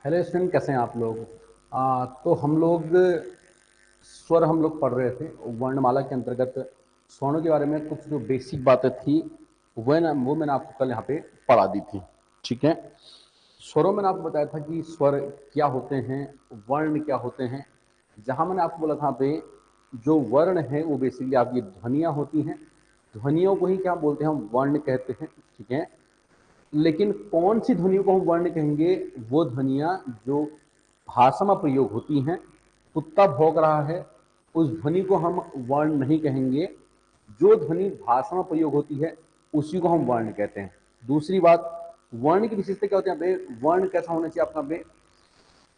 Hello student, कैसे हैं आप लोग। तो हम लोग पढ़ रहे थे वर्णमाला के अंतर्गत स्वर्णों के बारे में। कुछ जो बेसिक बातें थी वो मैंने आपको कल यहाँ पे पढ़ा दी थी। ठीक है। स्वरों में मैंने आपको बताया था कि स्वर क्या होते हैं, वर्ण क्या होते हैं। जहाँ मैंने आपको बोला था पे जो वर्ण है वो बेसिकली आपकी ध्वनियाँ होती हैं। ध्वनियों को ही क्या बोलते हैं, हम वर्ण कहते हैं। ठीक है। लेकिन कौन सी ध्वनियों को हम वर्ण कहेंगे, वो ध्वनियां जो भाषा में प्रयोग होती हैं। कुत्ता भौंक रहा है, उस ध्वनि को हम वर्ण नहीं कहेंगे। जो ध्वनि भाषा में प्रयोग होती है उसी को हम वर्ण कहते हैं। दूसरी बात, वर्ण की विशेषता क्या होती है यहाँ पे, वर्ण कैसा होना चाहिए आपका पे,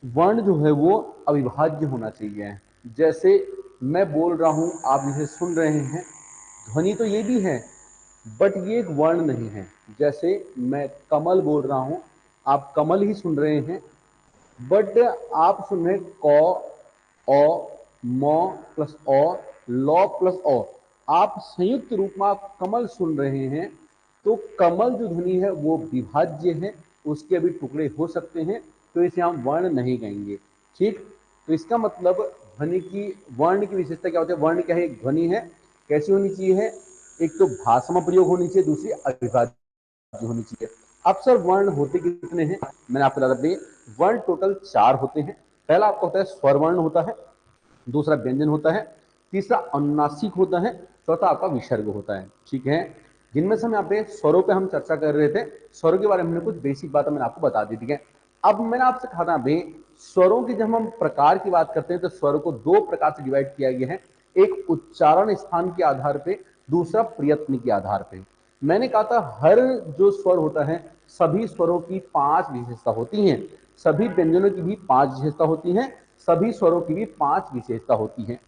वर्ण जो है वो अविभाज्य होना चाहिए। जैसे मैं बोल रहा हूं, आप जिसे सुन रहे हैं, ध्वनि तो ये भी है बट ये एक वर्ण नहीं है। जैसे मैं कमल बोल रहा हूं, आप कमल ही सुन रहे हैं बट आप सुन रहे क, अ, म प्लस अ, ल प्लस अ। आप संयुक्त रूप में आप कमल सुन रहे हैं। तो कमल जो ध्वनि है वो विभाज्य है, उसके भी टुकड़े हो सकते हैं, तो इसे हम वर्ण नहीं कहेंगे। ठीक। तो इसका मतलब ध्वनि की, वर्ण की विशेषता क्या होती है, वर्ण क्या है, एक ध्वनि है। कैसी होनी चाहिए है, एक तो भाषा में प्रयोग होनी चाहिए, दूसरी अविभाज्य होनी चाहिए। अब सर वर्ण होते कितने हैं, मैंने आपको बता दें, वर्ण टोटल 4 होते हैं। पहला आपका होता है स्वर वर्ण होता है, दूसरा व्यंजन होता है, तीसरा अनुनासिक होता है, चौथा आपका विसर्ग होता है। ठीक है। जिनमें से हम यहाँ पे स्वरों पे हम चर्चा कर रहे थे, स्वरों के बारे में कुछ बेसिक बातें मैंने आपको बता दी थी। अब मैंने आपसे कहा था भाई, स्वरों की जब हम प्रकार की बात करते हैं तो स्वरों को 2 प्रकार से डिवाइड किया गया है। एक उच्चारण स्थान के आधार पे, दूसरा प्रयत्न के आधार पे। मैंने कहा था हर जो स्वर होता है, सभी स्वरों की 5 विशेषता होती हैं, सभी व्यंजनों की भी 5 विशेषता होती हैं, सभी स्वरों की भी 5 विशेषता होती हैं।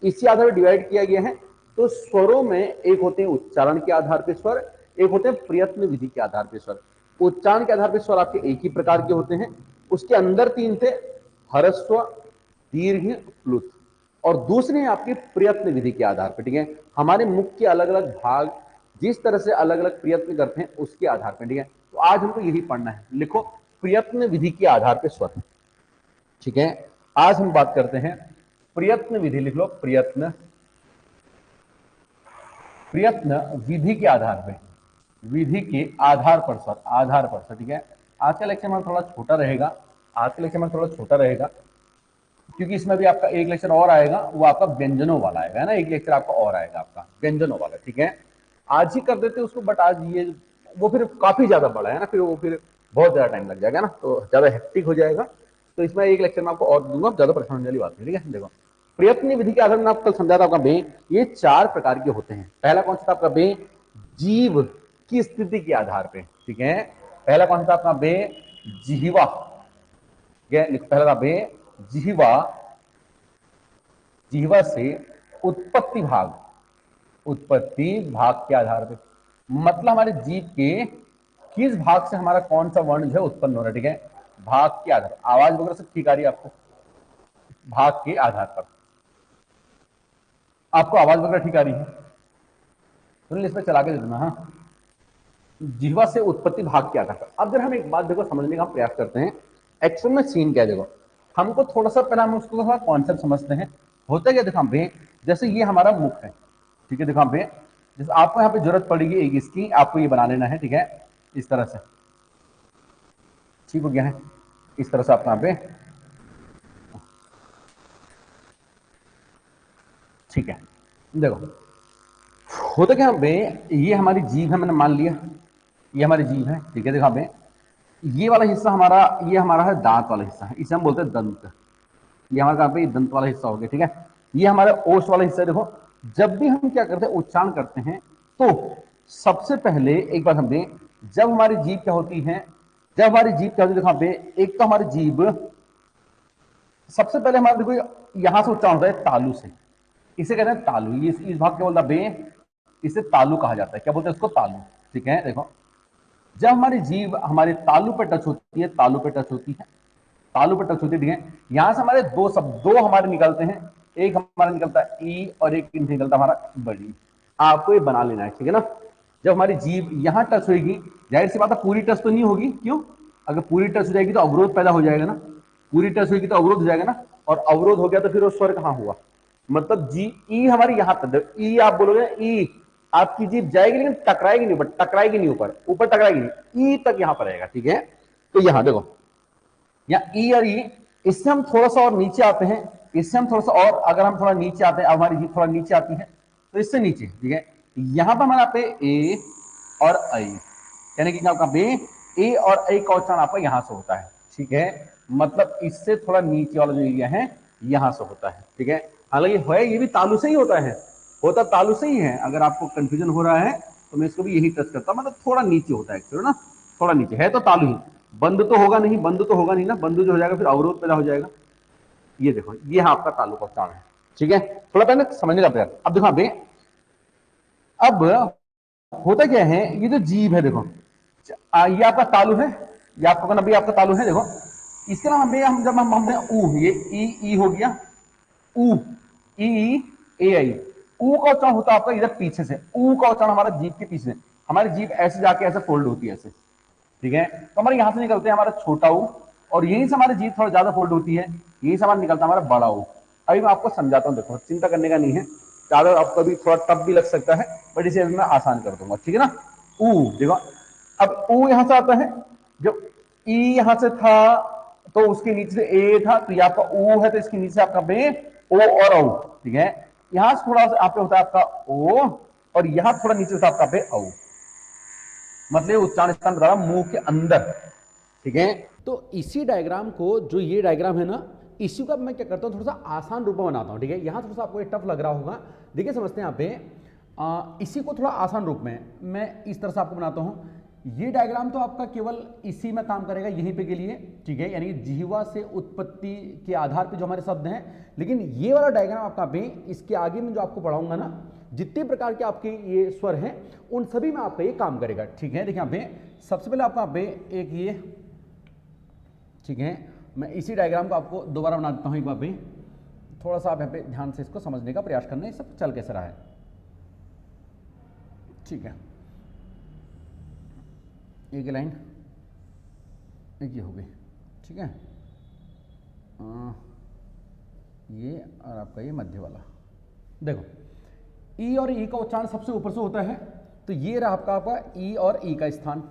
इसी आधार पर डिवाइड किया गया है। तो स्वरों में एक होते हैं उच्चारण के आधार पर स्वर, एक होते हैं प्रयत्न विधि के आधार पर स्वर। उच्चारण के आधार पर स्वर आपके एक ही प्रकार के होते हैं, उसके अंदर 3 थे, ह्रस्व, दीर्घ, प्लुत। और दूसरे आपके प्रयत्न विधि के आधार पर। ठीक है। हमारे मुख के अलग अलग भाग जिस तरह से अलग अलग प्रयत्न करते हैं उसके आधार पर। ठीक है। तो आज हमको यही पढ़ना है। लिखो, प्रयत्न विधि के आधार पर स्वर। ठीक है। आज हम बात करते हैं प्रयत्न विधि। लिख लो, प्रयत्न, प्रयत्न विधि के आधार पर, विधि के आधार पर स्वर, आधार पर स्वर। ठीक है। आज का लेक्चर हमारा थोड़ा छोटा रहेगा, आज का लेक्चर हमारा थोड़ा छोटा रहेगा, क्योंकि इसमें भी आपका एक लेक्चर और आएगा, वो आपका व्यंजनों वाला आएगा, है ना। एक लेक्चर आपका और आएगा आपका व्यंजनों वाला। ठीक है। आज ही कर देते उसको, बट आज ये वो फिर काफी ज्यादा बड़ा है ना, फिर वो फिर बहुत ज्यादा टाइम लग जाएगा ना, तो ज्यादा हेक्टिक हो जाएगा। तो इसमें एक लेक्चर में आपको और दूंगा, ज्यादा परेशान होने वाली बात है। ठीक है। देखो, प्रयत्न विधि के आधार में आपको कल समझा था आपका बे, ये 4 प्रकार के होते हैं। पहला कौन सा था आपका बे, जीव की स्थिति के आधार पे। ठीक है। पहला कौन सा था आपका बे, जिह्वा। पहला था बे जिह्वा, जिह्वा से उत्पत्ति भाग, उत्पत्ति भाग के आधार पे, मतलब हमारे जीव के किस भाग से हमारा कौन सा वर्ण जो है उत्पन्न हो रहा है। ठीक है। भाग के आधार, आवाज वगैरह सब ठीक आ रही है आपको, भाग के आधार पर आपको आवाज वगैरह ठीक आ रही है, सुनिए इसमें चला के दे देना। हाँ, जिह्वा से उत्पत्ति भाग के आधार पर। अब जब हम एक बात देखो समझने का प्रयास करते हैं, एक्चुअल में सीन क्या है। देखो, हमको थोड़ा सा पहले हम उसको थोड़ा कॉन्सेप्ट समझते हैं। होता क्या, देखो भे, जैसे ये हमारा मुख है। ठीक है। देखो भे, जैसे आपको यहाँ पे जरूरत पड़ेगी एक इसकी, आपको ये बना लेना है। ठीक है। इस तरह से ठीक हो गया है, इस तरह से आपको यहाँ पे ठीक है। देखो, होता क्या बे, ये हमारी जीभ है, मैंने मान लिया ये हमारी जीभ है। ठीक है। देखो बे, ये वाला हिस्सा हमारा, ये हमारा है दांत वाला हिस्सा है, इसे हम बोलते हैं दंत। ये हमारा कहाँ पे दंत वाला हिस्सा हो गया। ठीक है। ये हमारा ओष्ठ वाला हिस्सा है। देखो, जब भी हम क्या करते हैं, उच्चारण करते हैं, तो सबसे पहले एक बात हम दें, जब हमारी जीभ क्या होती है, जब हमारी जीभ क्या होती है, देखो पे, एक तो हमारी जीभ सबसे पहले हमारा देखो यहां से उच्चारण होता है तालु से, इसे कहते हैं तालु। ये इस भाग क्या बोलता है बे, इसे तालु कहा जाता है। क्या बोलते हैं इसको, तालु। ठीक है। देखो, जब हमारी जीभ हमारे तालु पे टच होती है, तालु पे टच होती है, तालु पे टच होती है। ठीक है। यहां से हमारे दो शब्द, दो हमारे निकलते हैं, एक हमारा निकलता है ई और एक निकलता है हमारा बड़ी। आपको ये बना लेना है। ठीक है ना। जब हमारी जीभ यहां टच होगी, जाहिर सी बात है पूरी टच तो नहीं होगी, क्यों, अगर पूरी टच हो जाएगी तो अवरोध पैदा हो जाएगा ना, पूरी टच हुई तो अवरोध हो जाएगा ना, और अवरोध हो गया तो फिर वो स्वर कहां हुआ, मतलब जी ई हमारी यहां तक, ई आप बोलोगे ई, आपकी जीभ जाएगी लेकिन टकराएगी नहीं ऊपर, टकराएगी नहीं ऊपर, ऊपर टकराएगी नहीं, ई तक यहां पर आएगा, ठीक है। तो यहां देखो, या ई और ई, इससे हम थोड़ा सा और नीचे आते हैं, इससे हम थोड़ा सा और, अगर हम थोड़ा नीचे आते हैं, हमारी जीभ थोड़ा नीचे आती है तो इससे नीचे, ठीक है। यहां पर हमारा पे ए और आई, यानी कि आपका बे ए और आई का उच्चारण आपका यहां से होता है, ठीक है। मतलब इससे थोड़ा नीचे वाला जो एरिया है यहां से होता है, ठीक है। हालांकि है ये भी तालु से ही होता है, होता तालु से ही है, अगर आपको कंफ्यूजन हो रहा है तो मैं इसको भी यही टच करता हूं, मतलब थोड़ा नीचे होता है एक्चुअली ना, थोड़ा नीचे है तो तालु ही, बंद तो होगा नहीं, बंद तो होगा नहीं ना, बंद जो हो जाएगा फिर अवरोध पैदा हो जाएगा। ये देखो, ये आपका तालु का उच्चारण है, ठीक है। थोड़ा पहले समझने का प्रयास, अब देखो अभी, अब होता क्या है, ये जो जीभ है देखो, ये आपका तालु है, ये आपको अभी आपका तालु है देखो, इसके अलावा हम जब हम हमने ऊ, ये ई हो गया, ऊ ई ए आई, ऊ का उच्चारण होता है आपका इधर पीछे से, ऊ का उच्चारण हमारा जीभ के पीछे से, हमारी जीभ ऐसे जाके ऐसे फोल्ड होती है ऐसे, ठीक है। तो हमारे यहां से निकलते हैं हमारा छोटा ऊ, और यहीं से हमारी जीभ थोड़ा ज्यादा फोल्ड होती है, यहीं से हमारा निकलता है हमारा बड़ा ऊ। अभी मैं आपको समझाता हूं, देखो चिंता करने का नहीं है, ज्यादा आपको भी थोड़ा टफ भी लग सकता है, बट इसे अभी मैं आसान कर दूंगा, ठीक है ना। ऊ देखो, अब ऊ यहां से आता है, जब ई यहां से था तो उसके नीचे से ए था, तो ये आपका ऊ है, तो इसके नीचे आपका बे ओ और औ, ठीक है। यहां से थोड़ा सा आपका होता है आपका ओ, और यहां थोड़ा नीचे होता है आपका बे औ, मतलब उच्चारण स्थान बता रहा मुंह के अंदर, ठीक है। तो इसी डायग्राम को, जो ये डायग्राम है ना, इसी को मैं क्या करता हूँ, थोड़ा सा आसान रूप में बनाता हूँ, ठीक है। यहाँ थोड़ा सा आपको टफ लग रहा होगा, देखिए समझते हैं यहाँ पे, इसी को थोड़ा आसान रूप में मैं इस तरह से आपको बनाता हूँ। ये डायग्राम तो आपका केवल इसी में काम करेगा, यहीं पे के लिए, ठीक है, यानी जिह्वा से उत्पत्ति के आधार पे जो हमारे शब्द हैं। लेकिन ये वाला डायग्राम आपका पे, इसके आगे में जो आपको पढ़ाऊंगा ना, जितने प्रकार के आपके ये स्वर हैं उन सभी में आपका ये काम करेगा, ठीक है। देखिए यहाँ पे सबसे पहले आपका पे एक ये, ठीक है, मैं इसी डायग्राम को आपको दोबारा बना देता हूँ एक बार पे, थोड़ा सा आप यहाँ पे ध्यान से इसको समझने का प्रयास करना, ये सब चल कैसे रहा है, ठीक है। एक लाइन, एक ये हो गई, ठीक है। ये और आपका ये मध्य वाला, देखो ई और ई का उच्चारण सबसे ऊपर से होता है, तो ये रहा आपका ई और ई का स्थान,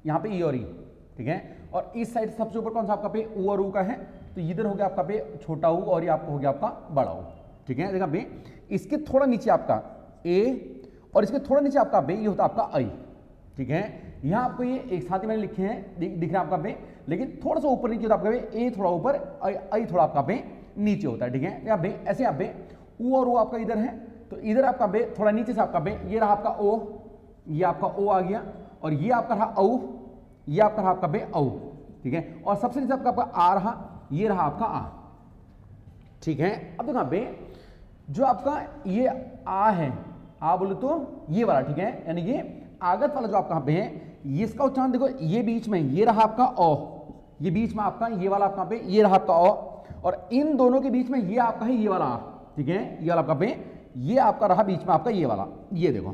यहाँ पे ई और ई, ठीक है। और इस साइड सबसे ऊपर कौन सा आपका पे ऊ और ऊ का है, तो इधर हो गया आपका पे छोटा ऊ, और ये आपका हो गया आपका बड़ा ऊ, ठीक है। देखा बे, इसके थोड़ा नीचे आपका ए, और इसके थोड़ा नीचे आपका बे, ये होता आपका आई, ठीक है। यहाँ आपको ये एक साथ ही मैंने लिखे हैं, दिख रहा है आपका बे, लेकिन थोड़ा सा ऊपर नीचे होता आपका बे, ए थोड़ा ऊपर, आई थोड़ा आपका बे नीचे होता है, ठीक है। यहाँ बे ऐसे, यहाँ बे ऊ और ऊ आपका इधर है, तो इधर आपका बे थोड़ा नीचे से आपका बे, ये रहा आपका ओ, ये आपका ओ आ गया, और ये आपका रहा औ, ये आपका रहा आपका बे औ, ठीक है। और सबसे नीचे आपका आ रहा, ये रहा आपका आ, ठीक है। अब देखो बे, जो आपका ये आ है, आ बोले तो ये वाला, ठीक है, यानी ये आगत वाला जो आपका पे है, ये इसका उच्चारण देखो, ये बीच में ये रहा आपका ओ, ये बीच में आपका ये वाला आपका पे, ये रहा आपका ओ, और इन दोनों के बीच में ये आपका है ये वाला आ, ठीक है, ये वाला आपका पे, ये आपका रहा बीच में आपका ये वाला, ये देखो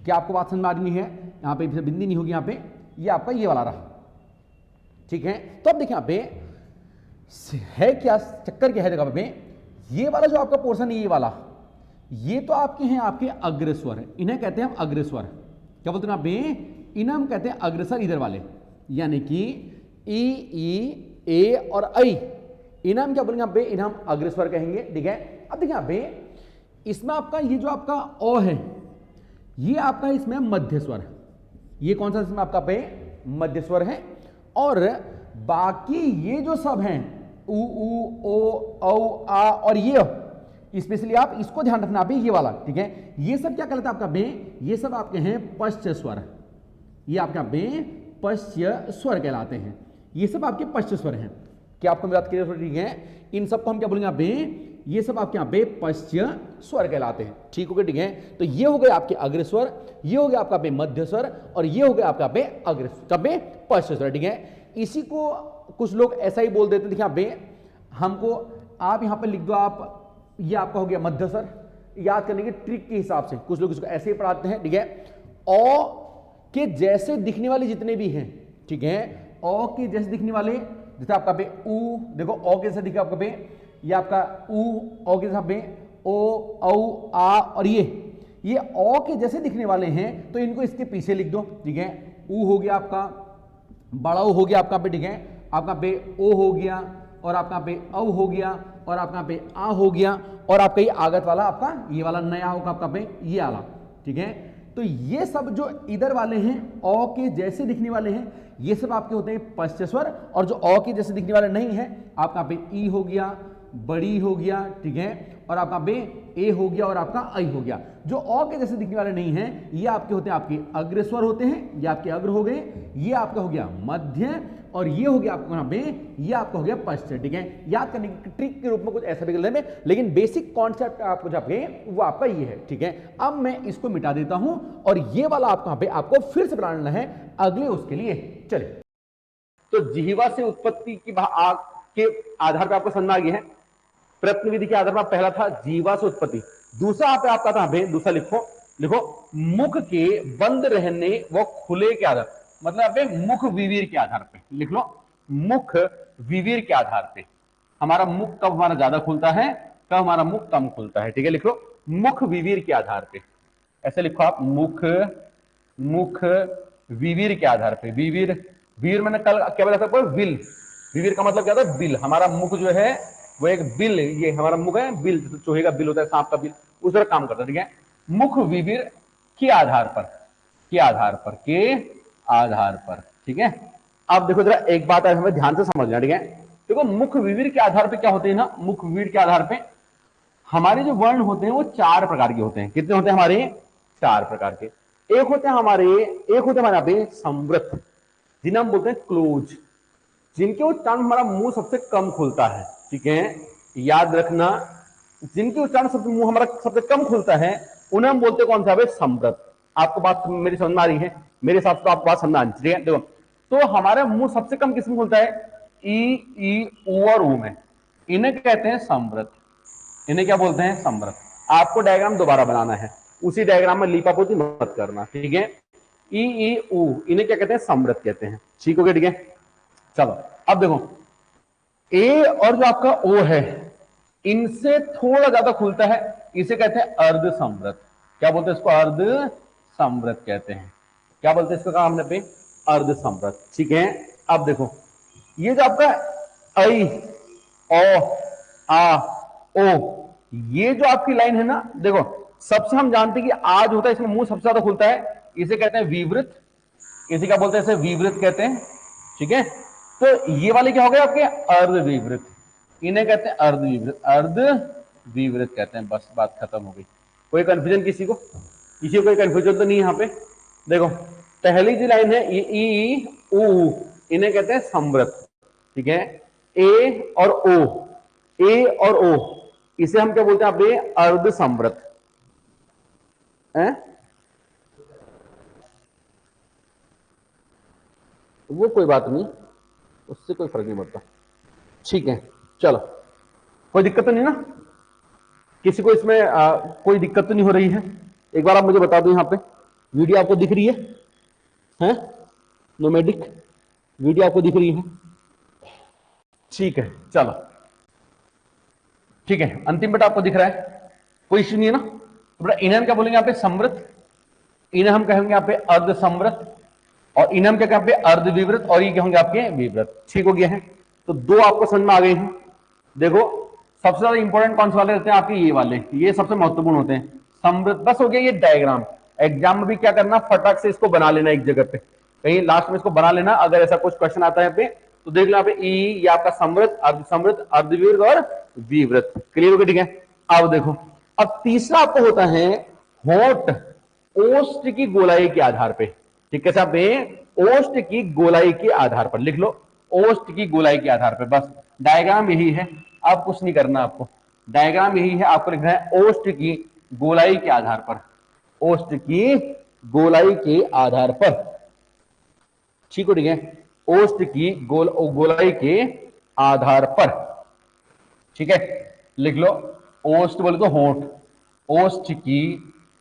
क्या आपको बात समझ में आ रही है, यहाँ पे बिंदी नहीं होगी, यहाँ पे ये आपका ये वाला रहा, ठीक है। तो अब देखिए यहाँ पे है क्या चक्कर, क्या है देखा पे, ये वाला जो आपका पोर्शन है, ये वाला, ये तो आपके हैं आपके अग्रस्वर, इन्हें कहते हैं हम अग्रस्वर, क्या बोलते हैं आप बे, इन्हें हम कहते हैं अग्रसर इधर वाले, यानी कि ई ए और आई, इन्हें हम क्या बोलेंगे आप बे, इन्हें हम अग्रस्वर कहेंगे, ठीक है। अब देखिए आप बे, इसमें आपका ये जो आपका ओ है, ये आपका इसमें मध्य स्वर है, ये कौन सा इसमें आपका पे मध्य स्वर है, और बाकी ये जो सब हैं उ ओ औ आ और ये, स्पेशली आप इसको ध्यान रखना, ये वाला, ठीक है, ये सब क्या कहलाता है आपका बे, ये सब आपके हैं पश्च स्वर, ये आपका बे पश्च स्वर कहलाते हैं, ये सब आपके पश्च स्वर हैं। क्या आपको मेरी बात क्लियर हो रही है? इन सब को हम क्या बोलेंगे बे, ये सब आपके यहाँ बे पश्च स्वर कहलाते हैं, ठीक हो गया, ठीक है। तो ये हो गए आपके अग्र स्वर, ये हो गया आपका बे मध्य स्वर, और ये हो गया आपका बे अग्र का बे पश्च स्वर, ठीक है। इसी को कुछ लोग ऐसा ही बोल देते, देखिए बे, हमको आप यहाँ पे लिख दो, आप ये आपका हो गया मध्य स्वर, याद करने की ट्रिक के हिसाब से कुछ लोग इसको ऐसे ही पढ़ाते हैं, ठीक है। ओ के जैसे दिखने वाले जितने भी हैं, ठीक है, ओ के जैसे दिखने वाले जैसे आपका पे ऊ, देखो ओ कैसे दिखा आपका पे, ये आपका ऊ, ओ के साथ पे ओ, औ, आ और ये ओ के जैसे दिखने वाले हैं तो इनको इसके पीछे लिख दो, ठीक है। ऊ हो गया आपका, बड़ा ऊ हो गया आपका पे, ठीक है। आपका पे ओ हो गया और आपका पे औ हो गया और आपका पे आ हो गया और आपका ये आगत वाला आपका ये वाला नया होगा आपका पे ये वाला, ठीक है। तो ये सब जो इधर वाले हैं औ के जैसे दिखने वाले हैं ये सब आपके होते हैं पश्च स्वर, और जो औ के जैसे दिखने वाले नहीं है आपका पे ई हो गया, बड़ी हो गया, ठीक है, और आपका बे ए हो गया और आपका आई हो गया। जो औ के जैसे दिखने वाले नहीं हैं ये आपके होते हैं आपके अग्र स्वर होते हैं, ये आपके अग्र हो गए, ये आपका हो गया मध्य और ये हो गया आपको यहाँ पे ये आपका हो गया पश्च, ठीक है। याद करने की ट्रिक के रूप में कुछ ऐसा भी कर लेते हैं, लेकिन बेसिक कॉन्सेप्ट आपको जब वो आपका ये है, ठीक है। अब मैं इसको मिटा देता हूं और ये वाला आपको यहाँ पे आपको फिर से बनाना है अगले उसके लिए। चलिए, तो जिह्वा से उत्पत्ति की के आधार पर आपको समझ आ गया है। प्रयत्न विधि के आधार पर पहला था जीवा से उत्पत्ति, दूसरा आप आपका था दूसरा लिखो मुख के बंद रहने व खुले के आधार, मतलब मुख विवीर के आधार पे लिख लो। मुख विवीर के आधार पे हमारा मुख कब हमारा ज्यादा खुलता है, कब हमारा मुख कम खुलता है, ठीक है। लिख लो मुख विवीर के आधार पे, ऐसे लिखो आप मुख विवीर के आधार पे। वीर मैंने कल क्या बोला था, विल। विवीर का मतलब क्या था, बिल। हमारा मुख जो है वो एक बिल, ये हमारा मुख है बिल, चूहे का बिल होता है, सांप का बिल, उस तरह काम करता है, ठीक है। मुख विवीर के आधार पर, ठीक है। अब देखो जरा एक बात है, हमें ध्यान से समझना, ठीक है। देखो मुख विवीर के आधार पर क्या होते हैं ना, मुख विवीर के आधार पर हमारे जो वर्ण होते हैं वो चार प्रकार के होते हैं। कितने होते हैं हमारे, चार प्रकार के। एक होते हैं हमारे यहाँ पे संवृत, जिन्हें हम बोलते हैं क्लोज, जिनके उच्चारण हमारा मुंह सबसे कम खुलता है, ठीक है। याद रखना, जिनके उच्चारण सबसे मुंह हमारा सबसे कम खुलता है उन्हें हम बोलते हैं कौन सा, संवृत। आपको बात मेरी समझ में आ रही है, मेरे हिसाब से तो आपको बात समझ आ रही है। देखो तो हमारा मुंह सबसे कम किसमें खुलता है, ई ऊ और ऊ में, इन्हें कहते हैं संवृत। इन्हें क्या बोलते हैं, संवृत। आपको डायग्राम दोबारा बनाना है, उसी डायग्राम में लीपापोती मत करना, ठीक है। ई ऊ इन्हें क्या कहते हैं, संवृत कहते हैं, ठीक हो गया, ठीक है। चलो अब देखो ए और जो आपका ओ है इनसे थोड़ा ज्यादा खुलता है, इसे कहते हैं अर्ध संवृत। क्या बोलते हैं इसको, अर्ध संवृत कहते हैं। क्या बोलते हैं इसको, कहा हमने पे अर्ध संवृत, ठीक है। अब देखो ये जो आपका ऐ ओ आ ओ, ये जो आपकी लाइन है ना, देखो सबसे हम जानते हैं कि आज होता है इसमें मुंह सबसे ज्यादा खुलता है, इसे कहते हैं विवृत। इसे क्या बोलते हैं, इसे विवृत कहते हैं, ठीक है। तो ये वाले क्या हो गए आपके, अर्ध विवृत, इन्हें कहते हैं अर्ध विवृत, अर्ध विवृत कहते हैं। बस बात खत्म हो गई। कोई कंफ्यूजन किसी को, कोई कंफ्यूजन तो नहीं यहाँ पे। देखो पहली जो लाइन है ई ऊ, इन्हें कहते हैं संवृत, ठीक है। ए और ओ, इसे हम क्या बोलते हैं आपके, अर्ध संवृत है। वो कोई बात नहीं, उससे कोई फर्क नहीं पड़ता, ठीक है। चलो कोई दिक्कत तो नहीं ना, किसी को इसमें कोई दिक्कत तो नहीं हो रही है। एक बार आप मुझे बता दो, यहाँ पे वीडियो आपको दिख रही है नोमैडिक वीडियो आपको दिख रही है, ठीक है। चलो ठीक है, अंतिम बेटा आपको दिख रहा है, कोई इश्यू नहीं है ना। तो बेटा इन्हें हम क्या बोलेंगे यहाँ पे, समृत। इन्हें हम कहेंगे यहाँ पे अर्ध समृत, और इन्हें हम क्या कहेंगे अर्ध विवृत, और ये क्या होंगे आपके विवृत। ठीक हो गया है, तो दो आपको समझ में आ गए हैं। देखो सबसे ज्यादा इंपॉर्टेंट कौन से वाले रहते हैं आपके, ये वाले, ये सबसे महत्वपूर्ण होते हैं, समृत। बस हो गया ये डायग्राम। एग्जाम में भी क्या करना, फटाक से इसको बना लेना एक जगह पे, कहीं लास्ट में इसको बना लेना। अगर ऐसा कुछ क्वेश्चन आता है पे तो देख लो यहाँ पे ये आपका समृत, अर्धसमृत, अर्धविवृत और विवृत। क्लियर हो गया, ठीक है। अब देखो, अब तीसरा आपको होता है होंठ ओष्ठ की गोलाई के आधार पे, ठीक है साहब, ओष्ठ की गोलाई के आधार पर लिख लो, ओष्ठ की गोलाई के आधार पर। बस डायग्राम यही है, अब कुछ नहीं करना आपको, डायग्राम यही है, आपको लिखना है ओष्ठ की गोलाई के आधार पर, ओष्ठ की गोलाई के आधार पर। ठीक हो, ठीक है, ओष्ठ की गोलाई के आधार पर, ठीक है। लिख लो ओष्ठ बोले तो होंठ, ओष्ठ की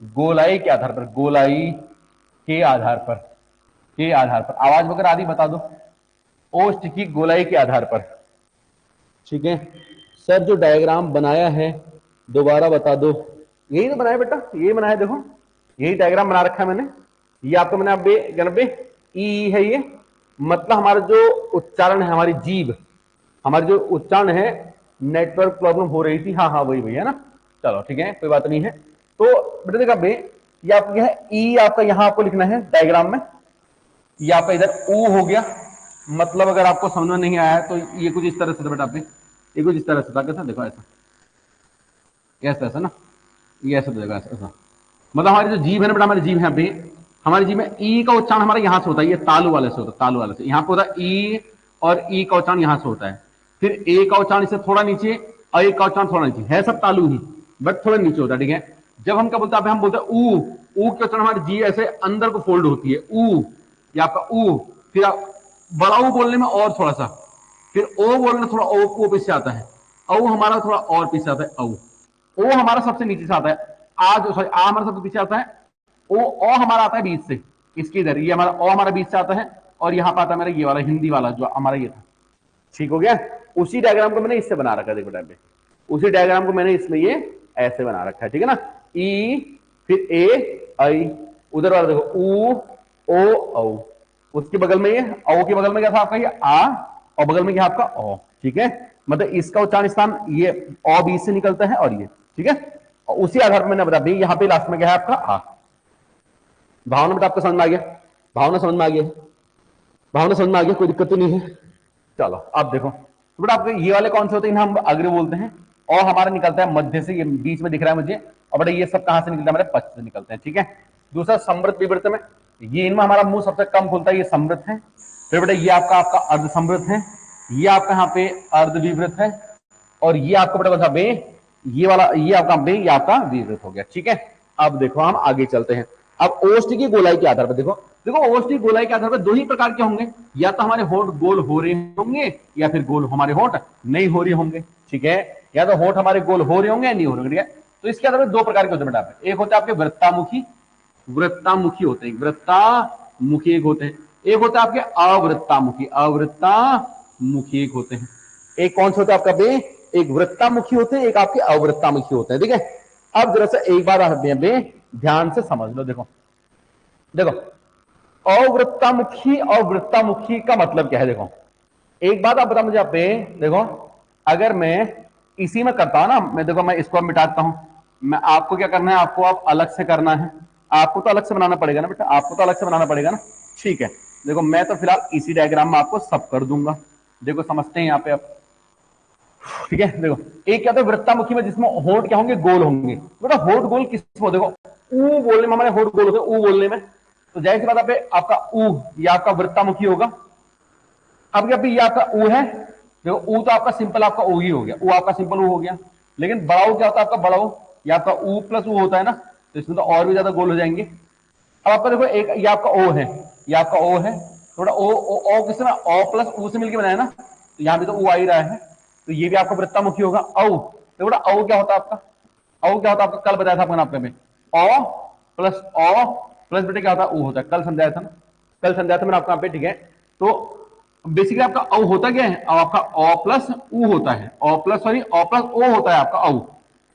गोलाई के आधार पर, गोलाई के आधार पर, के आधार पर। आवाज वगैरह आदि बता दो, ओष्ठ की गोलाई के आधार पर। ठीक है सर, जो डायग्राम बनाया है दोबारा बता दो। यही तो बनाया बेटा, यही बनाया, देखो यही डायग्राम बना रखा है मैंने। ये आपको मैंने अब ई है, ये मतलब हमारा जो उच्चारण है, हमारी जीभ, हमारी जो उच्चारण है, नेटवर्क प्रॉब्लम हो रही थी, हाँ हाँ वही वही है ना। चलो ठीक है, कोई बात नहीं है। तो बेटा देखा बे, ये आपका है ई, आपका यहां आपको लिखना है डायग्राम में। ये आपका इधर ऊ हो गया। मतलब अगर आपको समझ में नहीं आया तो ये कुछ इस तरह से था बेटा, पे ये कुछ इस तरह से था, कैसा देखो, ऐसा ऐसा ऐसा ना, ये ऐसा देखो, ऐसा ऐसा। मतलब हमारी जो जीभ है ना बेटा, हमारी जीभ है पे, हमारी जीभ में ई का उच्चारण हमारा यहां से होता है, ये तालु वाले से होता है, तालु वाले से यहां पर होता है ई, और ई का उच्चारण यहां से होता है। फिर ए का उच्चारण इससे थोड़ा नीचे, और ए का उच्चारण थोड़ा नीचे, है सब तालु ही, बट थोड़ा नीचे होता है। ठीक है, जब हम क्या बोलते हैं, हम बोलते हैं ऊ, ऊ के उच्चारण हमारी जी ऐसे अंदर को फोल्ड होती है, ऊ, या आपका ऊ। फिर बड़ा ऊ बोलने में और थोड़ा सा, फिर ओ बोलने में थोड़ा ओ पीछे आता है, औ हमारा थोड़ा और पीछे आता है, औ ओ हमारा सबसे नीचे से आता है, आ जो सॉरी आ हमारा सबसे पीछे आता है, ओ हमारा आता है बीच से, इसके इधर ये हमारा ओ हमारा बीच से आता है, और यहां पर आता है मेरा ये वाला हिंदी वाला जो हमारा ये था। ठीक हो गया, उसी डायग्राम को मैंने इससे बना रखा है, देखो टाइप पे, उसी डायग्राम को मैंने इसलिए ऐसे बना रखा है। ठीक है ना, ई, फिर ए आई, उधर वाला देखो ऊ ओ औ, उसके बगल में ये औ के बगल में क्या था आपका, ये आ, और बगल में क्या आपका ओ। ठीक है, मतलब इसका उच्चारण स्थान ये ओ बीच से निकलता है, और ये ठीक है, और उसी आधार पर मैंने बता दी यहाँ पे लास्ट में क्या है आपका आ। भावना बेटा आपको समझ में आ गया, भावना समझ में आ गया, भावना समझ में आ गया, कोई दिक्कत तो नहीं है। चलो अब देखो तो बेटा आपके ये वाले कौन से होते हैं, हम अग्र बोलते हैं, और हमारा निकलता है मध्य से, ये बीच में दिख रहा है मुझे, और बेटा ये सब कहां से निकलता है, हमारे पश्च से निकलते हैं। ठीक है, दूसरा समृद्ध विवृत में, ये इनमें हमारा मुंह सबसे कम खुलता है, ये समृद्ध है। फिर बेटा ये आपका आपका अर्ध समृद्ध है, ये आपका यहाँ पे अर्ध विवृत है, और ये आपका बेटा बता बे, ये वाला ये आपका बे, ये आपका विवृत हो गया। ठीक है, अब देखो हम आगे चलते हैं। अब ओष्ठ की गोलाई के आधार पर देखो, देखो ओष्ठ की गोलाई के आधार पर दो ही प्रकार के होंगे, या तो हमारे होठ गोल हो रहे होंगे, या फिर गोल हमारे होठ नहीं हो रहे होंगे। ठीक है, या तो होठ हमारे गोल हो रहे होंगे या नहीं हो रहे होंगे। ठीक है, तो इसके आधार पर दो प्रकार के होते हैं बेटा, एक होता है आपके वृत्तामुखी, वृत्तामुखी होते हैं, वृत्तामुखी एक होते हैं, एक होता है आपके अवृत्तामुखी, अवृत्तामुखी एक होते हैं। एक कौन से होते हैं आपका बे, एक वृत्तामुखी होते हैं, एक आपके अवृत्तामुखी होते हैं। ठीक है, अब जरा सा एक बार आप बे ध्यान से समझ लो, देखो देखो अवृत्तामुखी और वृत्तामुखी का मतलब क्या है। देखो एक बात आप बता मुझे, आप पे देखो, अगर मैं इसी में करता हूं ना, मैं देखो मैं इसको मिटाता हूं, मैं आपको क्या करना है, आपको आप अलग से करना है, आपको तो अलग से बनाना पड़ेगा ना बेटा, आपको तो अलग से बनाना पड़ेगा ना। ठीक है, देखो मैं तो फिलहाल इसी डायग्राम में आपको सब कर दूंगा, देखो समझते हैं यहाँ पे आप। ठीक है, देखो एक क्या होता है वृत्तामुखी में, जिसमें होठ क्या होंगे, गोल होंगे। बेटा होठ गोल किसको, देखो ऊ बोलने में हमारे होठ गोल होते हैं, ऊ बोलने में, तो जाहिर सी बात है आपका ऊ, ये आपका वृत्तामुखी होगा। अब क्या ये आपका ऊ है, देखो ऊ तो आपका सिंपल आपका ऊ ही हो गया, ऊ आपका सिंपल ऊ हो गया। लेकिन बड़ा ऊ क्या होता है आपका, बड़ा ऊ ये आपका ऊ प्लस ऊ होता है ना, तो इसमें तो और भी ज्यादा गोल हो जाएंगे। अब आपका देखो एक ये आपका ओ है, ये आपका ओ है, थोड़ा ओ ओ, ओ किससे में, ओ प्लस ऊ से मिलकर बनाया ना, तो यहाँ भी तो ऊ आ ही रहा है, तो ये भी आपका वृत्तामुखी होगा। औ तो बेटा औ क्या होता है आपका, औ क्या होता है आपका, कल बताया था आपको आपने, ओ प्लस बेटे क्या होता है, ऊ होता है, कल समझाया था ना, कल समझाया था मैंने आपको यहाँ पे। ठीक है, तो बेसिकली आपका औ होता क्या है, अब आपका ओ प्लस ऊ होता है, O plus sorry O plus O होता है आपका औ।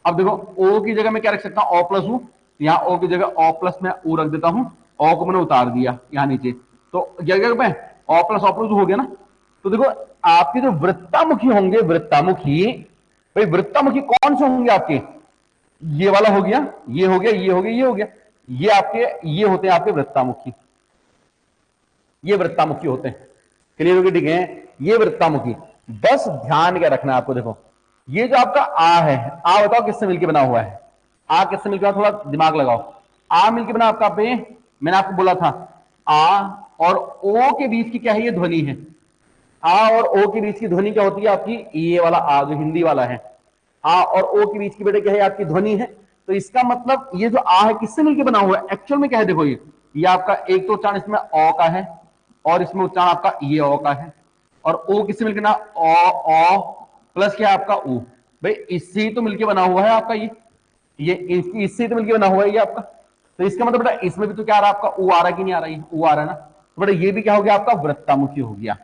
अब देखो ओ की जगह मैं क्या रख सकता हूं, ओ प्लस ऊ, यहाँ ओ की जगह ओ प्लस में ऊ रख देता हूं, ओ को मैंने उतार दिया यहाँ नीचे, तो क्या मैं ओ प्लस हो गया ना। तो देखो आपके जो वृत्तामुखी होंगे, वृत्तामुखी भाई वृत्तामुखी कौन से होंगे आपके, ये वाला हो गया, ये हो गया, ये हो गया, ये हो गया, ये आपके ये होते हैं आपके वृत्तामुखी, ये वृत्तामुखी होते हैं। क्लियर हो गया, ठीक है, ये वृत्तामुखी। बस ध्यान क्या रखना है आपको, देखो ये जो आपका आ है, आ बताओ किससे मिलकर बना हुआ है, आ किससे मिलकर, थोड़ा दिमाग लगाओ, आ मिलकर बना आपका पे, मैंने आपको बोला था आ और ओ के बीच की क्या है, ये ध्वनि है। आ और ओ के बीच की ध्वनि क्या होती है आपकी, ये वाला आ जो हिंदी वाला है, आ और ओ के बीच की बेटे क्या है आपकी ध्वनि है। तो इसका मतलब ये जो आ है किससे मिलकर बना हुआ है, एक्चुअल में क्या है, देखो ये आपका एक तो उच्चारण इसमें ओ का है, और इसमें उच्चारण आपका ये ओ का है, और ओ किससे मिलकर ना, ओ प्लस क्या है आपका ऊ, भाई इससे तो मिलकर बना हुआ है आपका ये इससे तो मिलकर बना हुआ है ये आपका। तो इसका मतलब बेटा इसमें भी तो क्या आ रहा है आपका ऊ आ रहा है कि नहीं आ रहा है, ऊ आ रहा है ना, तो बेटा ये भी क्या हो गया आपका वृत्तामुखी हो गया।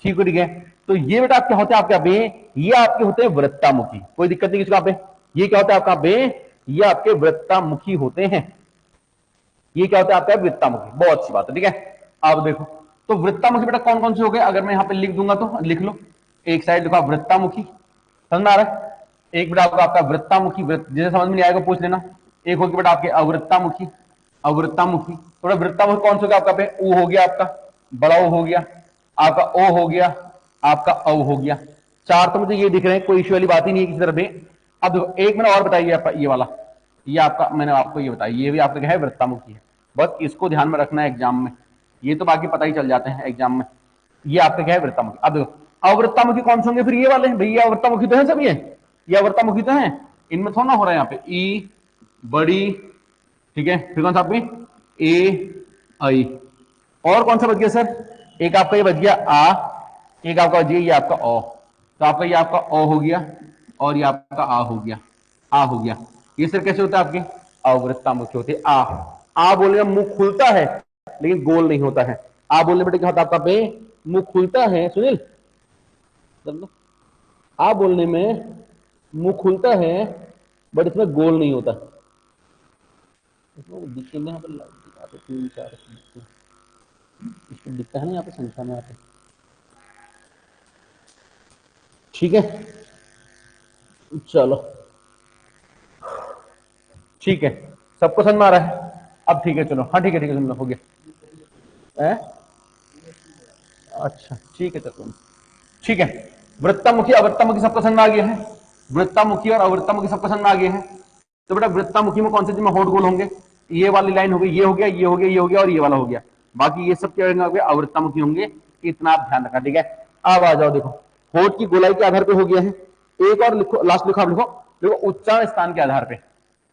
ठीक है, ठीक है। तो ये बेटा क्या होते हैं आपके यहाँ पे, ये आपके होते हैं वृत्तामुखी, कोई दिक्कत नहीं किसको पे। ये क्या होता है आपका पे, ये आपके वृत्तामुखी होते हैं। ये क्या होता है आपका वृत्तामुखी, बहुत अच्छी बात है, ठीक है। अब देखो, तो वृत्तामुखी बेटा कौन कौन से हो गए, अगर मैं यहाँ पे लिख दूंगा तो लिख लो। एक साइड देखो आप वृत्तामुखी, समझ में आ रहा है। एक बेटा आपका वृत्तामुखी, जिसे समझ में नहीं आएगा पूछ लेना। एक होगी बेटा आपके अवृत्तामुखी, अवृत्तामुखी। तो वृत्तामुखी कौन सा हो गया आपका पे, ऊ हो गया आपका, बड़ा ओ हो गया आपका, ओ हो गया आपका, औ हो गया। चार तो मुझे ये दिख रहे हैं, कोई इश्यू वाली बात ही नहीं है किसी तरह पे। अब देखो एक मैंने और बताइए आपका ये वाला, ये आपका मैंने आपको ये बताया, ये भी आपका क्या है वृत्तामुखी है। बस इसको ध्यान में रखना है एग्जाम में, ये तो बाकी पता ही चल जाते हैं एग्जाम में। ये आपका क्या है वृत्तामुखी। अब देखो अवृत्तामुखी कौन से होंगे फिर, ये वाले भैया अवृत्तामुखी तो है सब, ये अवृत्तामुखी तो है, इनमें थोड़ा ना हो रहा है यहाँ पे ई बड़ी, ठीक है। फिर कौन सा आपके ए आई, और कौन सा बच गया सर, एक आपका ये बच गया आ, एक आपका बच गया ये आपका ओ। तो आपका ये आपका ओ हो गया और ये आपका आ हो गया, आ हो गया। ये सर कैसे होता है आपके अवृत्तामुखी होते। आ बोलने में मुंह खुलता है लेकिन गोल नहीं होता है। आ बोलने बेटे क्या होता है आपका पे, मुंह खुलता है सुनील, आ बोलने में मुंह खुलता है बट इसमें गोल नहीं होता। तीन चार इसको दिखता है ना यहाँ पे संख्या में, यहाँ पे ठीक है। चलो ठीक है, सबको समझ में आ रहा है। अब ठीक है चलो, हाँ ठीक है, ठीक है समझ हो गया है? अच्छा ठीक है चलो, ठीक है। वृत्तामुखी अवृत्तामुखी सबको समझ में आ गया है, वृत्तामुखी और अवृत्तामुखी सबको समझ में आ गया है। तो बेटा वृत्तामुखी में कौन से जिसमें होठ गोल होंगे, ये वाली लाइन हो गई, ये हो गया, ये हो गया, ये हो गया और ये वाला हो गया। बाकी ये सब क्या होंगे अवृत्तामुखी होंगे, इतना आप ध्यान रखना, ठीक है। अब आ जाओ, देखो होठ की गोलाई के आधार पे हो गया है। एक और लिखो, लास्ट लिखो आप, लिखो देखो उच्चारण स्थान के आधार पे,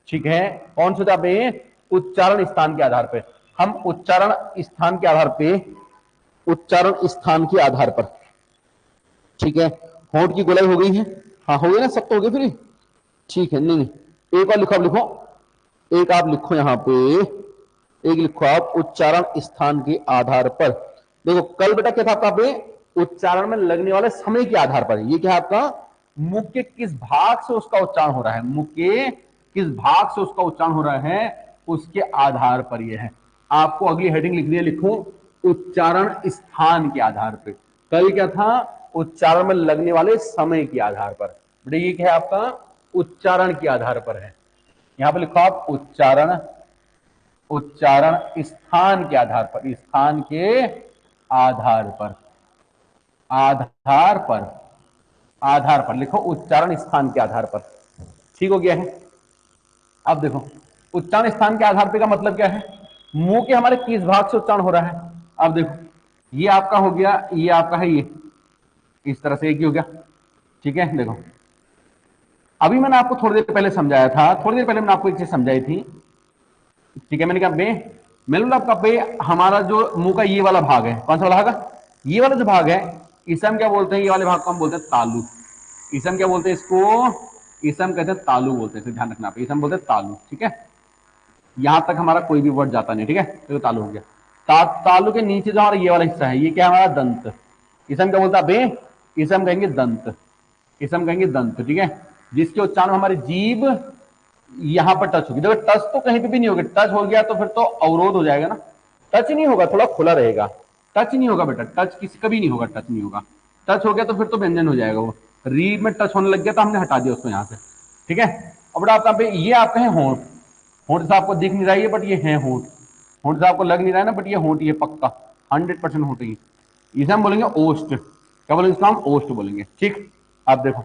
ठीक है। कौन सा पे, उच्चारण स्थान के आधार पे, हम उच्चारण स्थान के आधार पे, उच्चारण स्थान के आधार पर, ठीक है। होंठ की गोलाई हो गई है, हाँ हो गई ना, सब तो हो गए फिर, ठीक है। नहीं नहीं एक और लिखो, आप लिखो, एक आप लिखो यहां पे, एक लिखो आप उच्चारण स्थान के आधार पर। देखो कल बेटा क्या था आपका पे, उच्चारण में लगने वाले समय के आधार पर। ये क्या है आपका, मुख के किस भाग से उसका उच्चारण हो रहा है, मुख के किस भाग से उसका उच्चारण हो रहा है उसके आधार पर यह है। आपको अगली हेडिंग लिखनी है, लिखो उच्चारण स्थान के आधार पर। कल क्या था, उच्चारण में लगने वाले समय के आधार पर। बेटा ये क्या है आपका, उच्चारण के आधार पर है। यहां पर लिखो आप उच्चारण, उच्चारण स्थान के आधार पर, स्थान के आधार पर, आधार पर, आधार पर लिखो उच्चारण स्थान के आधार पर, ठीक हो गया है। अब देखो उच्चारण स्थान के आधार पर का मतलब क्या है, मुंह के हमारे किस भाग से उच्चारण हो रहा है। अब देखो ये आपका हो गया, ये आपका है, ये इस तरह से एक ही हो गया, ठीक है। देखो अभी मैंने आपको थोड़ी देर पहले समझाया था, थोड़ी देर पहले मैंने आपको एक चीज समझाई थी, ठीक है। मैंने कहा बे, मैंने आपका पे हमारा जो मुंह का ये वाला भाग है, कौन सा वाला भाग है, ये वाला जो भाग है, इसे हम क्या बोलते हैं, ये वाले भाग को हम बोलते हैं तालु। इसे हम क्या बोलते हैं, इसको इसे हम कहते हैं तालु बोलते हैं, ध्यान रखना, इसे हम बोलते हैं तालु, ठीक है। यहां तक हमारा कोई भी वर्ड जाता नहीं, ठीक है। तो तालु हो गया। तालु के नीचे जो हमारा ये वाला हिस्सा है, ये क्या है हमारा दंत, इसे हम क्या बोलते हैं बे, इसे हम कहेंगे दंत, इसे हम कहेंगे दंत, ठीक है। जिसके उच्चारण हमारी जीभ यहां पर टच होगी। देखो टच तो कहीं पे भी नहीं होगा, टच हो गया तो फिर तो अवरोध हो जाएगा ना, टच नहीं होगा, थोड़ा खुला रहेगा, टच नहीं होगा बेटा, टच किसी कभी नहीं होगा, टच नहीं होगा। टच हो गया तो फिर तो व्यंजन हो जाएगा, वो रीढ़ में टच होने लग गया तो हमने हटा दिया उसको यहां से, ठीक है। अब बेटा आपका पे ये आपका है होंठ, होंठ से आपको दिख नहीं रहा है बट ये है होंठ, होंठ से आपको लग नहीं रहा है ना बट ये होंठ, ये पक्का 100% होंठ है। इसे हम बोलेंगे ओष्ठ, क्या बोलेंगे इसको हम ओष्ठ बोलेंगे, ठीक। आप देखो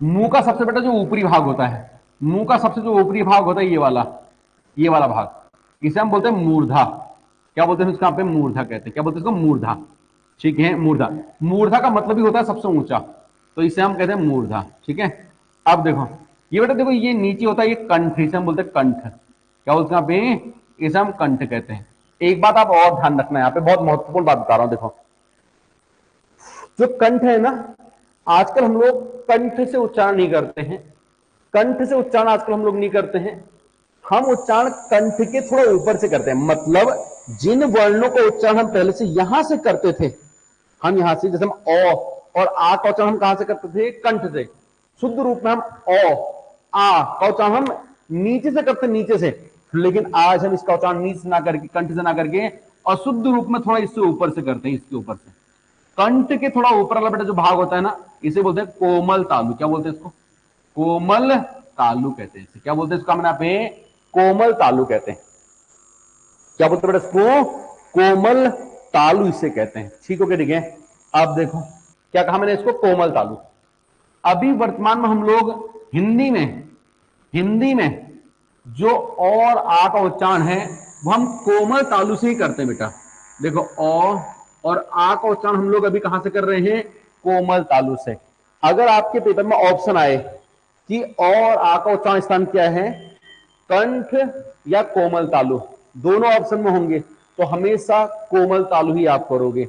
मुंह का सबसे बेटा जो ऊपरी भाग होता है, मुंह का सबसे जो ऊपरी भाग होता है ये वाला भाग, इसे हम बोलते हैं मूर्धा। क्या बोलते हैं इसका पे, मूर्धा कहते हैं, क्या बोलते हैं इसको, मूर्धा, ठीक है। मूर्धा, मूर्धा का मतलब ही होता है सबसे ऊंचा, तो इसे हम कहते हैं मूर्धा, ठीक है। अब देखो ये बेटा देखो ये नीचे होता है ये कंठ, इसे हम बोलते हैं कंठ, क्या बोलते हैं पे, इसे हम कंठ कहते हैं। एक बात आप और ध्यान रखना, यहाँ पे बहुत महत्वपूर्ण बात बता रहा हूं, देखो जो कंठ है ना, आजकल हम लोग कंठ से उच्चारण नहीं करते हैं, कंठ से उच्चारण आजकल हम लोग नहीं करते हैं, हम उच्चारण कंठ के थोड़ा ऊपर से करते हैं। मतलब जिन वर्णों का उच्चारण हम पहले से यहां से करते थे, हम यहां से जैसे हम ओ और आ का उच्चारण हम कहां से करते थे? कंठ से। शुद्ध रूप में हम ओ आ का उच्चारण हम नीचे से करते, नीचे से, लेकिन आज हम इसका उच्चारण नीचे से ना करके, कंठ से ना करके, और शुद्ध रूप में थोड़ा इससे ऊपर से करते हैं, इसके ऊपर से। कंठ के थोड़ा ऊपर वाला बेटा जो भाग होता है ना, इसे बोलते हैं कोमल तालु। क्या बोलते हैं इसको? कोमल तालु कहते हैं इसे। क्या बोलते हैं इसका? मैंने पे कोमल तालु कहते हैं। क्या बोलते हैं बेटा इसको? कोमल तालु इसे कहते हैं। ठीक हो गया? ठीक है। अब देखो क्या कहा मैंने इसको? कोमल तालु। अभी वर्तमान में हम लोग हिंदी में जो और आ का उच्चारण है वो हम कोमल तालु से ही करते हैं बेटा। देखो ओ और आ का उच्चारण हम लोग अभी कहां से कर रहे हैं? कोमल तालु से। अगर आपके पेपर में ऑप्शन आए कि और आ का उच्चारण स्थान क्या है, कंठ या कोमल तालु, दोनों ऑप्शन में होंगे तो हमेशा कोमल तालु ही आप करोगे।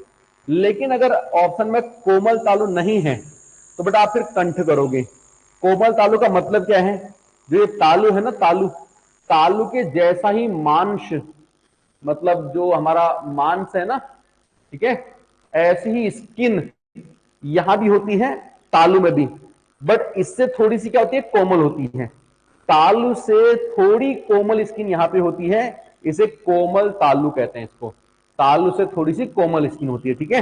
लेकिन अगर ऑप्शन में कोमल तालु नहीं है तो बेटा आप फिर कंठ करोगे। कोमल तालु का मतलब क्या है? जो ये तालु है ना, तालु, तालु के जैसा ही मांस, मतलब जो हमारा मांस है ना, ठीक है, ऐसी ही स्किन यहां भी होती है, तालु में भी, बट इससे थोड़ी सी क्या होती है? कोमल होती है। तालु से थोड़ी कोमल स्किन यहां पे होती है, इसे कोमल तालु कहते हैं इसको। तालु से थोड़ी सी कोमल स्किन होती है, ठीक है।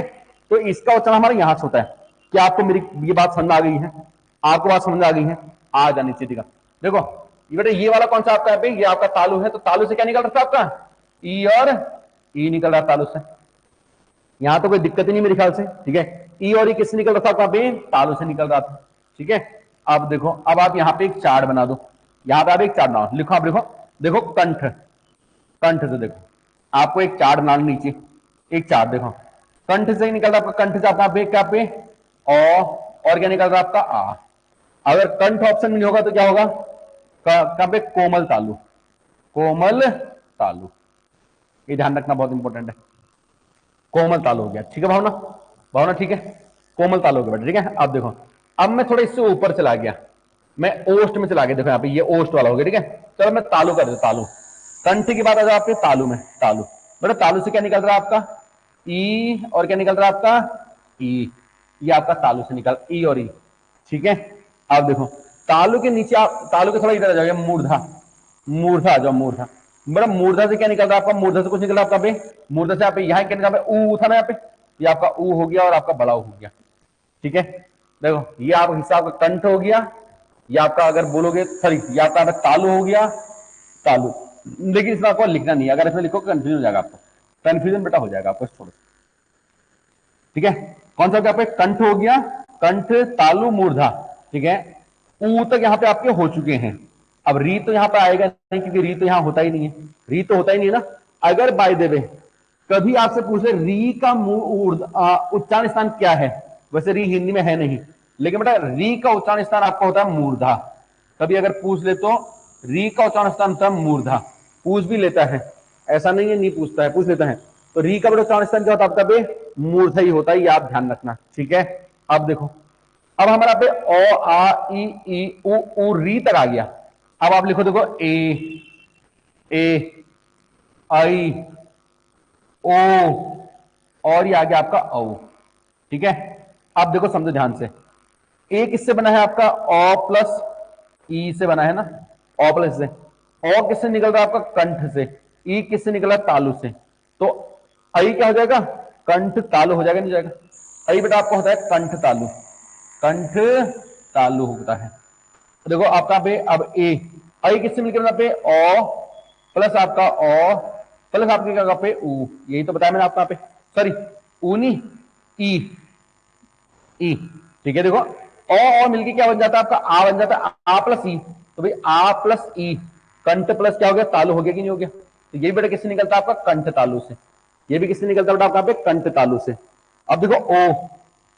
तो इसका उच्चारण हमारा यहां से होता है। क्या आपको मेरी ये बात समझ आ गई है? आपको बात समझ आ गई है? आ जानी चाहिए, ठीक है। देखो बेटा ये वाला कौन सा आपका है? ये आपका तालु है, तो तालु से क्या निकल रहा था आपका? ई और ई निकल रहा तालु से। यहां तो कोई दिक्कत ही नहीं मेरे ख्याल से, ठीक है। ई और ई किससे निकल रहा था आपका? बे तालु से निकल रहा था, ठीक है। अब देखो, अब आप यहां पे एक चार्ट बना दो। यहां पे आप एक चार्ट बनाओ, लिखो आप, लिखो, देखो कंठ, कंठ से देखो आपको एक चार्ट बनाना, नीचे एक चार्ट देखो, कंठ से ही निकल रहा आपका, कंठ से आपका पे क्या? पे और क्या निकल रहा आपका? आ। अगर कंठ ऑप्शन में नहीं होगा तो क्या होगा? कहां पे? कोमल तालु, कोमल तालु। ये ध्यान रखना, बहुत इंपॉर्टेंट है। कोमल तालु हो गया, ठीक है भावना? भावना ठीक है, कोमल तालु हो गया बेटा, ठीक है। अब देखो, अब मैं थोड़ा इससे ऊपर चला गया, मैं ओस्ट में चला गया। देखो यहाँ पे ये ओस्ट वाला हो गया, ठीक है। चलो मैं तालु कर देता, तालु। कंठ की बात आ जाए आपके तालु में, तालु बेटा, तालु से क्या निकल रहा है आपका? ई, और क्या निकल रहा है आपका? ई। ये आपका तालु से निकल, ई और ई, ठीक है। अब देखो तालु के नीचे आप, तालु के थोड़ा इधर आ जाओगे, मूर्धा, मूर्धा आ जाओ, मूर्धा। बड़ा मूर्धा से क्या निकल रहा है आपका? मूर्धा से कुछ निकल रहा है आपका बे, मूर्धा से आप यहाँ क्या निकल रहा है? ऊ था ना यहाँ पे, ये आपका ऊ हो गया और आपका बड़ा ऊ हो गया, ठीक है। देखो ये आप हिसाब का कंठ हो गया, ये आपका अगर बोलोगे, सॉरी, ये आपका तालु हो गया, तालु। लेकिन इसमें आपको लिखना नहीं है, अगर इसमें लिखो कंफ्यूजन हो जाएगा आपको, कंफ्यूजन बेटा हो जाएगा आपको थोड़ा, ठीक है। कौन सा क्या पे? कंठ हो गया, कंठ, तालु, मूर्धा, ठीक है। ऊ तक यहाँ पे आपके हो चुके हैं। अब री तो यहाँ पे आएगा नहीं, क्योंकि री तो यहाँ होता ही नहीं है, री तो होता ही नहीं है ना। अगर बाय द वे कभी आपसे पूछे री का उच्चारण स्थान क्या है, वैसे री हिंदी में है नहीं, लेकिन बेटा री का उच्चारण स्थान आपका होता है मूर्धा। कभी अगर पूछ ले तो री का उच्चारण स्थान होता है मूर्धा, पूछ भी लेता है, ऐसा नहीं है नहीं पूछता है, पूछ लेता है। तो री का बेटा उच्चारण स्थान क्या होता है आपका? बे मूर्धा ही होता है, ये आप ध्यान रखना, ठीक है। अब देखो, अब हमारा पे ओ आ ई उ री तक आ गया। अब आप लिखो, देखो ए आई ओ, और ये आ गया आपका औ, ठीक है। अब देखो समझो ध्यान से, ए किससे बना है आपका? ओ प्लस ई से बना है ना, ओ प्लस से। ओ किससे निकल रहा है आपका? कंठ से। ई किससे निकला? तालु से। तो आई क्या हो जाएगा? कंठ तालु हो जाएगा, नहीं जाएगा? आई बेटा आपका होता है कंठ तालु, कंठ तालु होता है। देखो आपका पे अब ए, आई किससे मिलकर पे? ओ प्लस आपका ओ प्लस आपके क्या पे? ऊ। यही तो बताया मैंने आपका पे, सॉरी ऊनी, ई, ई, ठीक है। देखो ओ मिलके क्या बन जाता है आपका? आ बन जाता है, आ प्लस ई। तो भाई आ प्लस ई, कंठ प्लस क्या हो गया? तालु हो गया कि नहीं हो गया? तो ये बेटा किससे निकलता है आपका? कंठ तालु से। ये भी किससे निकलता है बेटा आपका? पे कंठ तालु से। अब देखो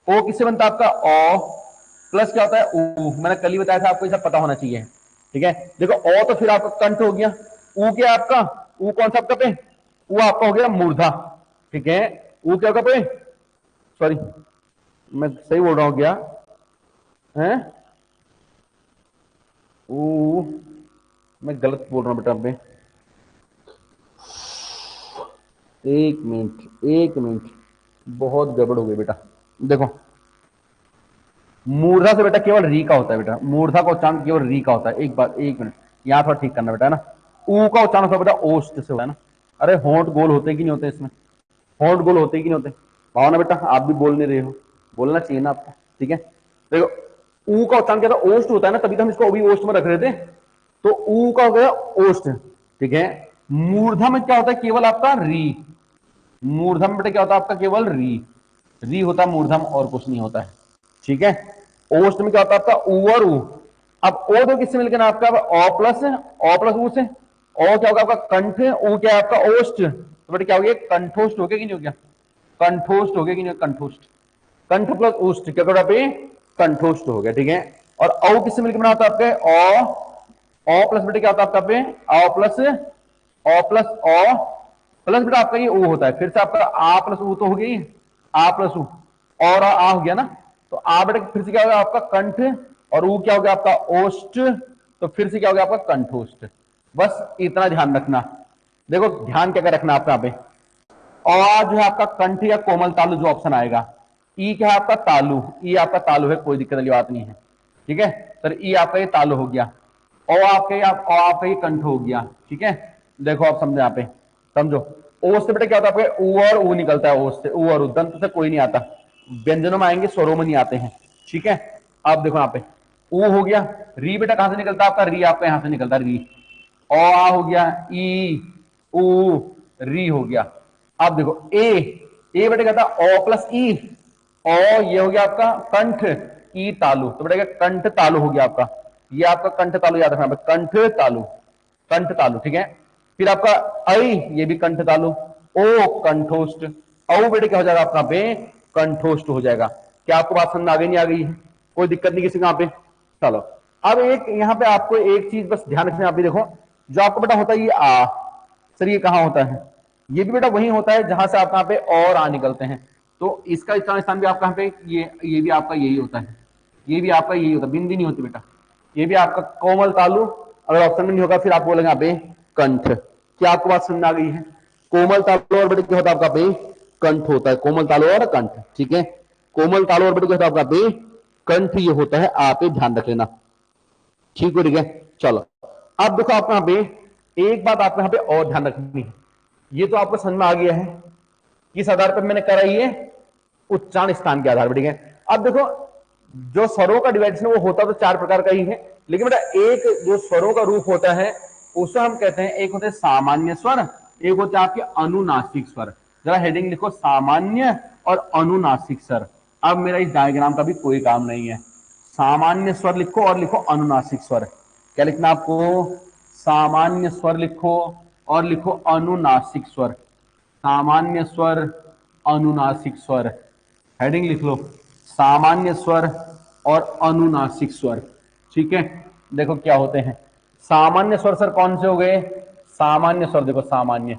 ओ किससे बनता है आपका? ओ प्लस क्या होता है? ऊ। मैंने कल ही बताया था आपको, ये सब पता होना चाहिए, ठीक है। देखो ओ तो फिर आपका कंठ हो गया, ऊ क्या आपका? ऊ कौन सा आपका पे? ऊ आपका हो गया मूर्धा, ठीक है। ऊ क्या होगा पे? सॉरी मैं सही बोल रहा हूं क्या है? ऊ, मैं गलत बोल रहा हूं बेटा पे, एक मिनट, एक मिनट, बहुत गड़बड़ हो गई बेटा। देखो मूर्धा से बेटा केवल री का होता है बेटा, मूर्धा का उच्चारण केवल री का होता है। एक बार एक मिनट यहां थोड़ा ठीक करना बेटा, है ना। ऊ का उच्चारण होता है बेटा ओष्ठ से होता है ना। अरे होंठ गोल होते कि नहीं होते इसमें, होंठ गोल होते कि नहीं होते, भावना बेटा आप भी बोल नहीं रहे हो, बोलना चाहिए ना आपको, ठीक है। देखो ऊ का उच्चारण क्या था, ओष्ठ होता है ना, तभी तो हम इसको अभी ओष्ठ में रख रहे थे। तो ऊ का हो गया ओष्ठ, ठीक है। मूर्धा में क्या होता है, केवल आपका री। मूर्धम बेटा क्या होता है आपका, केवल री। री होता है मूर्धम, और कुछ नहीं होता है, ठीक है। ओष्ठ में क्या होता है आपका ऊ और ऊ। अब ओ दो किससे मिलकर ना आपका ओ प्लस ऊ से। ओ क्या होगा आपका कंठ, ऊ क्या है आपका ओष्ठ, तो बेटा क्या हो गया कंठोष्ठ हो गया कि नहीं हो गया, कंठोष्ठ हो गया कि नहीं, कंठोष्ठ। कंठ प्लस ओष्ठ क्या करो पे कंठोष्ठ हो गया, ठीक है। और औ किससे मिलकर बना होता है आपके ओ प्लस बेटा क्या होता है आपका पे ओ प्लस ओ प्लस बेटा आपका ये ओ होता है, फिर से आपका आ प्लस ऊ तो हो गई, आ प्लस ऊ और आ हो गया ना। तो आ बेटा फिर से क्या होगा आपका कंठ, और ऊ क्या हो गया आपका ओष्ठ, तो फिर से क्या हो गया आपका कंठोष्ठ। बस इतना ध्यान रखना। देखो ध्यान क्या क्या रखना आपका यहाँ पे, और जो है आपका कंठ या कोमल तालु जो ऑप्शन आएगा। ई क्या है आपका तालु, ई आपका तालु है, कोई दिक्कत वाली बात नहीं है, ठीक है। सर ई आपका ये तालु हो गया, आपका ये कंठ हो गया, ठीक है। देखो आप समझो यहाँ पे, समझो। ओ से बेटा क्या होता है आपके ऊ और ऊ निकलता है, ओ से ऊ और ऊ, दंत से कोई नहीं आता, व्यंजनों में आएंगे स्वरों में नहीं आते हैं, ठीक है। अब देखो यहाँ पे ऊ हो गया, री बेटा कहां से निकलता है आपका, री आपका यहां से निकलता है री। ओ आ हो गया, ई ऊ री हो गया। अब देखो ए बेटा कहता ओ प्लस ई, ओ ये हो गया आपका कंठ, ई तालु, तो बेटा कंठ तालु हो गया आपका, ये आपका कंठ तालु याद रखना, कंठ तालु, कंठ तालु, ठीक है। फिर आपका ऐ ये भी कंठ तालु, ओ कंठोष्ठ, औ बेटे क्या हो जाएगा आपका पे कंठोष्ठ हो जाएगा। क्या आपको बात समझ आ गई नहीं आ गई है, कोई दिक्कत नहीं किसी का पे। चलो अब एक यहाँ पे आपको एक चीज बस ध्यान रखना, आप भी देखो जो आपको बेटा होता है ये आ, सर ये कहां होता है, ये भी बेटा वही होता है जहां से आप यहाँ पे और आ निकलते हैं। तो इसका स्थान भी आपका यहाँ पे ये भी आपका यही होता है, ये भी आपका यही होता है, बिंदी नहीं होती बेटा, ये भी आपका कोमल तालु। अगर ऑप्शन में नहीं होगा फिर आप बोलेंगे यहाँ पे कंठ। क्या आपको बात समझ आ गई है, कोमल तालु और बेटे क्या होता है आपका पे कंठ होता है, कोमल तालु और कंठ, ठीक है। कोमल तालु और बेटे क्या होता है आपका पे कंठ ये होता है, आप ध्यान रख लेना, ठीक हो, ठीक है। चलो अब देखो आप यहाँ पे एक बात आपको यहाँ पे और ध्यान रखनी है, ये तो आपको समझ में आ गया है किस आधार पर मैंने करा ये उच्चारण स्थान के आधार पर, ठीक है। अब देखो जो स्वरों का डिवाइडेशन वो होता तो चार प्रकार का ही है, लेकिन बेटा एक जो स्वरों का रूप होता है उसे हम कहते हैं, एक होते हैं सामान्य स्वर, एक होते हैं आपके अनुनासिक स्वर। जरा हेडिंग लिखो सामान्य और अनुनासिक स्वर। अब मेरा इस डायग्राम का भी कोई काम नहीं है, सामान्य स्वर लिखो और लिखो अनुनासिक स्वर। क्या लिखना आपको, सामान्य स्वर लिखो और लिखो अनुनासिक स्वर, सामान्य स्वर अनुनासिक स्वर, हेडिंग लिख लो सामान्य स्वर और अनुनासिक स्वर, ठीक है। देखो क्या होते हैं सामान्य स्वर, सर कौन से हो गए, सामान्य स्वर देखो सामान्य,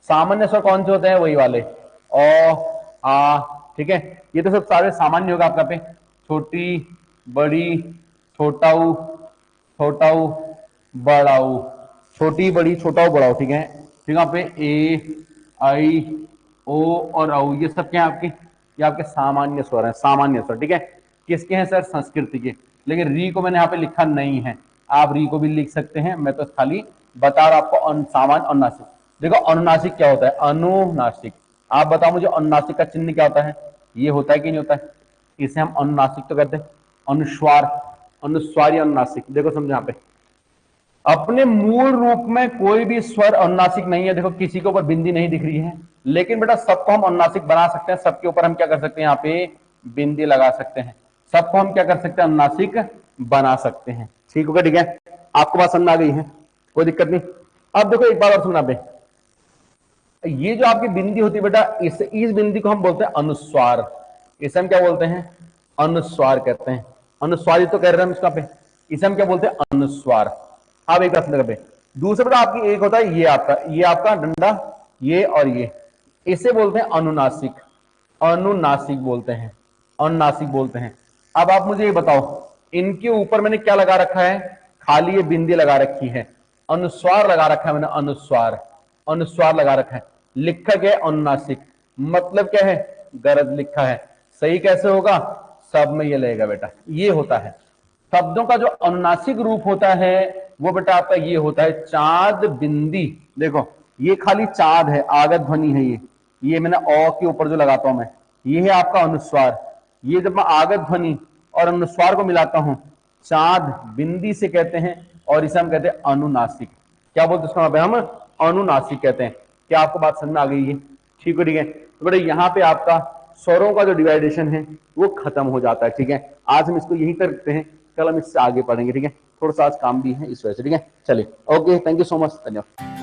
सामान्य स्वर कौन से होते हैं, वही वाले ओ आ, ठीक है। ये तो सब सारे सामान्य होगा आपका पे, छोटी बड़ी छोटाऊ छोटाऊ बड़ाऊ, छोटी बड़ी छोटाऊ बड़ाऊ, ठीक है। ठीक है, यहाँ पे ए आई ओ और औ ये सब क्या है आपके, ये आपके सामान्य स्वर हैं, सामान्य स्वर, ठीक है। किसके हैं सर, संस्कृति के, लेकिन री को मैंने यहाँ पे लिखा नहीं है, आप री को भी लिख सकते हैं, मैं तो खाली बता रहा आपको सामान्य अनुनासिक। देखो अनुनासिक क्या होता है, अनुनासिक, आप बताओ मुझे अनुनासिक का चिन्ह क्या होता है, ये होता है कि नहीं होता है, इसे हम अनुनासिक तो कहते हैं, अनुस्वार, अनुस्वारी अनुनासिक। देखो समझो यहाँ पे अपने मूल रूप में कोई भी स्वर अनुनासिक नहीं है, देखो किसी के ऊपर बिंदी नहीं दिख रही है, लेकिन बेटा सबको हम अनुनासिक बना सकते हैं, सबके ऊपर हम क्या कर सकते हैं, यहाँ पे बिंदी लगा सकते हैं, सबको हम क्या कर सकते हैं, अनुनासिक बना सकते हैं, ठीक होगा, ठीक है। आपको बात समझ आ गई है, कोई दिक्कत नहीं। अब देखो एक बार और सुनना पे, ये जो आपकी बिंदी होती है बेटा, इस बिंदी को हम बोलते हैं अनुस्वार, इसे हम क्या बोलते हैं, अनुस्वार कहते हैं, अनुस्वारी तो कह रहे हैं हम इसका पे, इसे हम क्या बोलते हैं, अनुस्वार। अब एक प्रश्न पे दूसरा बेटा आपकी एक होता है ये आपका डंडा, ये और ये, इसे बोलते हैं अनुनासिक, अनुनासिक बोलते हैं, अनुनासिक बोलते हैं। अब आप मुझे ये बताओ इनके ऊपर मैंने क्या लगा रखा है, खाली ये बिंदी लगा रखी है, अनुस्वार लगा रखा है मैंने, अनुस्वार, अनुस्वार लगा रखा है, लिखा गया अनुनासिक, मतलब क्या है, गरज लिखा है। सही कैसे होगा? सब में ये लगेगा बेटा, ये होता है। शब्दों का जो अनुनासिक रूप होता है वो बेटा आपका ये होता है चाँद बिंदी। देखो ये खाली चाँद है, आगत ध्वनि है ये मैंने अ के ऊपर जो लगाता हूं मैं, ये है आपका अनुस्वार। ये जब मैं आगत ध्वनि और अनुस्वार को मिलाता हूं, चाँद बिंदी से कहते हैं, और इसे हम कहते हैं अनुनासिक। क्या बोलते हैं उसका नाम? हम अनुनासिक कहते हैं। क्या आपको बात समझ में आ गई है? ठीक है, ठीक है। तो बेटा यहाँ पे आपका स्वरों का जो डिवाइडेशन है वो खत्म हो जाता है। ठीक है, आज हम इसको यहीं तक रखते हैं, कल हम इससे आगे पढ़ेंगे। ठीक है, थोड़ा सा आज काम भी है इस वजह से। ठीक है, चलिए, okay, thank you so much, धन्यवाद।